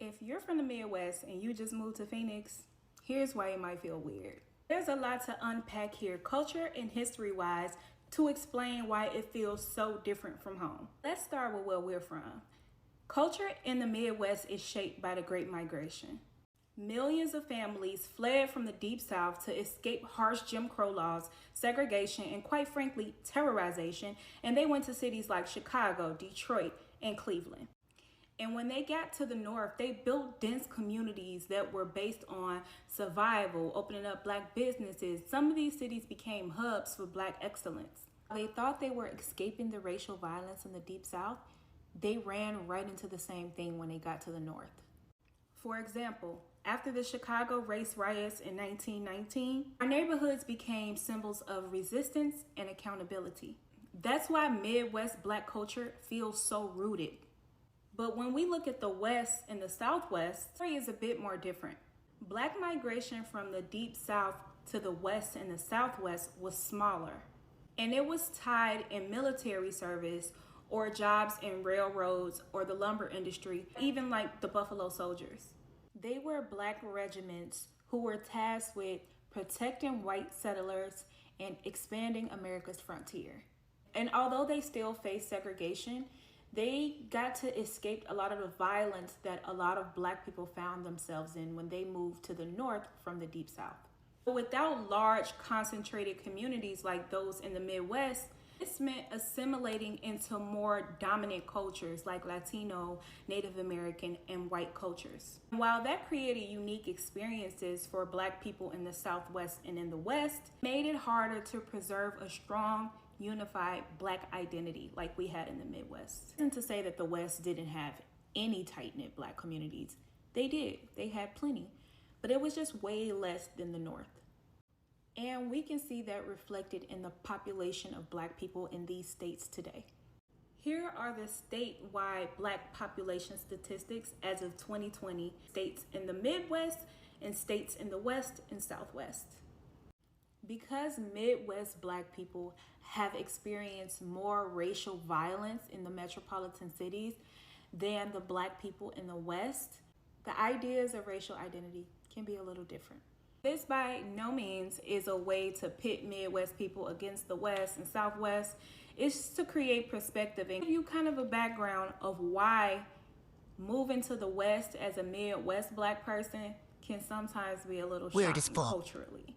If you're from the Midwest and you just moved to Phoenix, here's why it might feel weird. There's a lot to unpack here, culture and history-wise, to explain why it feels so different from home. Let's start with where we're from. Culture in the Midwest is shaped by the Great Migration. Millions of families fled from the Deep South to escape harsh Jim Crow laws, segregation, and quite frankly, terrorization, and they went to cities like Chicago, Detroit, and Cleveland. And when they got to the North, they built dense communities that were based on survival, opening up Black businesses. Some of these cities became hubs for Black excellence. They thought they were escaping the racial violence in the Deep South. They ran right into the same thing when they got to the North. For example, after the Chicago race riots in 1919, our neighborhoods became symbols of resistance and accountability. That's why Midwest Black culture feels so rooted. But when we look at the West and the Southwest, the story is a bit more different. Black migration from the Deep South to the West and the Southwest was smaller, and it was tied in military service or jobs in railroads or the lumber industry, even like the Buffalo Soldiers. They were Black regiments who were tasked with protecting white settlers and expanding America's frontier. And although they still faced segregation, they got to escape a lot of the violence that a lot of Black people found themselves in when they moved to the North from the Deep South. But without large concentrated communities like those in the Midwest, this meant assimilating into more dominant cultures like Latino, Native American, and white cultures. And while that created unique experiences for Black people in the Southwest and in the West, it made it harder to preserve a strong, unified Black identity like we had in the Midwest. It isn't to say that the West didn't have any tight-knit Black communities. They did. They had plenty. But it was just way less than the North. And we can see that reflected in the population of Black people in these states today. Here are the statewide Black population statistics as of 2020, states in the Midwest and states in the West and Southwest. Because Midwest Black people have experienced more racial violence in the metropolitan cities than the Black people in the West, the ideas of racial identity can be a little different. This by no means is a way to pit Midwest people against the West and Southwest. It's to create perspective and give you kind of a background of why moving to the West as a Midwest Black person can sometimes be a little shocking culturally.